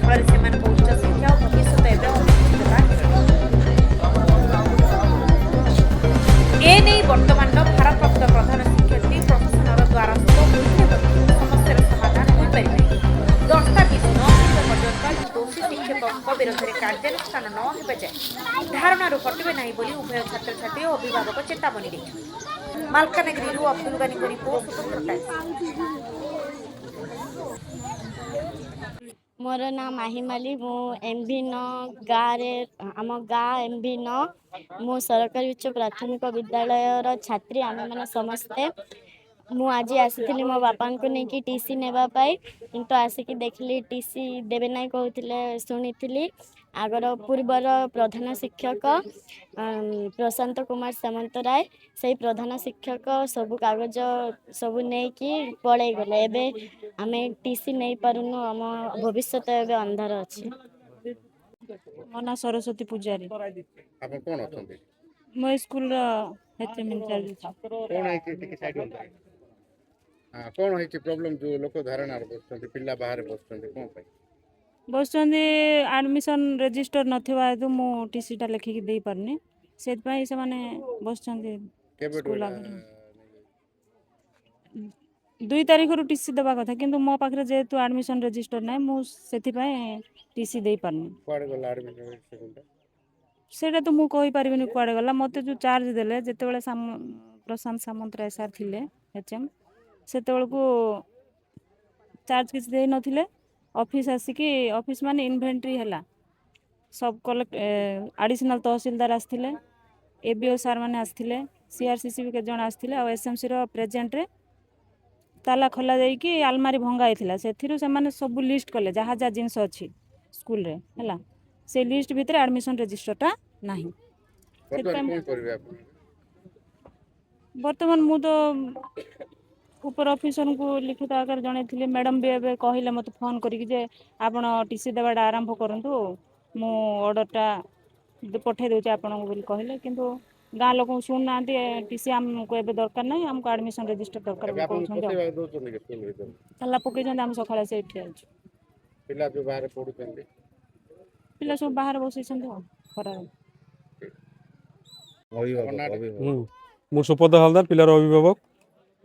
ଫଳରେ ସେମାନଙ୍କ ଉଚ୍ଚ ଶିକ୍ଷା ଓ ଭବିଷ୍ୟତ ଏବେ ଅନିଶ୍ଚିତତା ଘେରାଉ। ଏନେଇ ବର୍ତ୍ତମାନର ଭାରପ୍ରାପ୍ତ ପ୍ରଧାନ ଶିକ୍ଷୟିତ୍ରୀ ପ୍ରଶାସନର ଦ୍ୱାରସ୍ଥ ହୋଇଥିଲେ ମଧ୍ୟ ସମସ୍ୟାର ସମାଧାନ ହୋଇପାରିନାହିଁ। ଦସ୍ତାବିଜ ନ ମିଳିବା ପର୍ଯ୍ୟନ୍ତ ଦୋଷୀ ଶିକ୍ଷକଙ୍କ ବିରୋଧରେ କାର୍ଯ୍ୟାନୁଷ୍ଠାନ ନ ହେବା ଯାଏ ଧାରଣାରୁ ହଟିବେ ନାହିଁ ବୋଲି ଉଭୟ ଛାତ୍ରଛାତ୍ରୀ ଓ ଅଭିଭାବକ ଚେତାବନୀ ଦେଇଛନ୍ତି। ମାଲକାନଗିରିରୁ ଅବ୍ଦୁଲ ଗାନୀଙ୍କ ରିପୋର୍ଟ, ସ୍ୱତନ୍ତ୍ର ଟାଇମ୍ସ। मोर ना माहिमाली मु एमभी न गाँव आम गाँ एमभी न मु सरकारी उच्च प्राथमिक विद्यालय छात्री आम मैंने समस्ते मु आज आसी मो बापा को लेकिन टीसी नेबाई किंतु आसिक देखली टीसी देवे ना कहते शुणी आगर पूर्वर प्रधान शिक्षक प्रशांत कुमार सामंतराय से प्रधान शिक्षक सबू कागज सबू नहीं कि पलि गले एबे आमे टीसी नहीं पारुनु आम भविष्य अंधार अच्छे। मो ना सरस्वती पूजारी आप कौन अछंती मो स्कूल हेचएम इंचार्ज कौन है कि साइड होता है हां कौन है कि प्रॉब्लम जो लोक धारणा बसछंती पिल्ला बाहर बसछंती कोन पई बसचंदी एडमिशन रजिस्टर नथिबा हेतु मो टीसी टा लेखिक देई पारनी सेत पई से माने बसचंदी केबे स्कूल आगे 2 तारिख रु टीसी देबा कथा किंतु मो पाखरे जेतु एडमिशन रजिस्टर नै मु सेति पई टीसी देई पारनी कुआडे गला एडमिशन रजिस्टर सेटा तो मु कहि परिबिनी कुआडे गला मते जो चार्ज देले जेते बेले प्रशांत सामंतराय सर थिले एचएम सेते बेल को चार्ज किछ देई नथिले ऑफिस आसिकी ऑफिस माने इन्वेंटरी हला सब कलेक्ट एडिशनल तहसीलदार आस्थिले एबीओ सर माने आस्थिले सीआरसीसी भी के जण आस्थिले आ एसएमसी रो प्रेजेंट रे ताला खोला जाइकी आलमारी भंगा आइथिला सेथिरु से माने सब लिस्ट कले जहा जा जिंस अछि स्कूल रे हला से लिस्ट भीतर एडमिशन रजिस्टर टा नाही वर्तमान मु तो ऊपर ऑफिसर को लिखित आकार जणैथिले मैडम भी एबे कहिले मते फोन करिक जे आपण टीसी देबाडा आरंभ करंतु मु ऑर्डर टा पठे देउचे आपण बोली कहिले किंतु गाँ लोक सुन ना टीसी हमको एबे दरकार नै हमको एडमिशन रजिस्टर दरकार ताला पके जंद हम सखाळे से इठी आछु पिल्ला जो बाहर पढुचंती पिला सब बाहर बसै छन खरा मु सुपद हालदार पिलार अभिभावक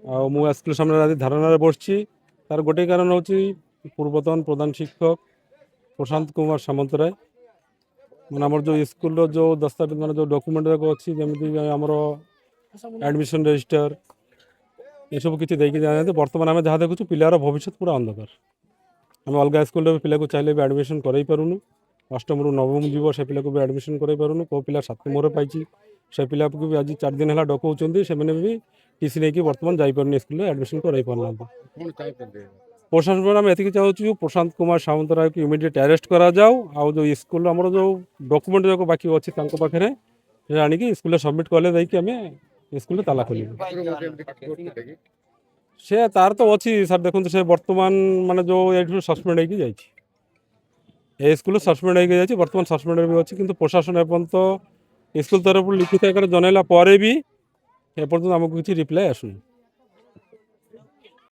आ मु स्कूल सामने आज धारणा बसछि तार गोटे कारण होछि पूर्वतन प्रधान शिक्षक प्रशांत कुमार सामंतराय मैंने आम जो स्कूल जो दस्तावेज मान जो डॉक्यूमेंट जाक अच्छी जमी आमर एडमिशन रजिस्टर ये सब किसी देखिए जाना बर्तमान आम जहाँ देखु पिलार भविष्य पूरा अंधकार आम अलग स्कूल पिला को चाहिए भी एडमिशन कराई पारूनु अष्टम रु नवम जीव से पिला को भी एडमिशन कराई पारूनु कौ पिला सप्तम पाई से पिला को भी आज 4 दिन है डकाउं से भी टीसी नहीं कि बर्तमान जापारे स्कूल एडमिशन कराई पारना प्रशासन आम एति चाहूँ प्रशांत कुमार सामंतराय को इमिडिएट अरेस्ट करा जाओ आउ जो स्कूल आमर जो डॉक्यूमेंट जो बाकी अच्छी पाखे आनिकी स्कूल सबमिट कले आम स्कूल ताला खोल से तार तो अच्छी सर देखो से बर्तमान माने जो ये सस्पेंड होगी जाइए स्कूल सस्पेंड होगी जाइए बर्तमान सस्पेंड भी अच्छी किंतु प्रशासन एपर्यंत स्कूल तरफ लिखित आकार जनइला भी एपर्यंत आमको किसी रिप्लाई आसुनी।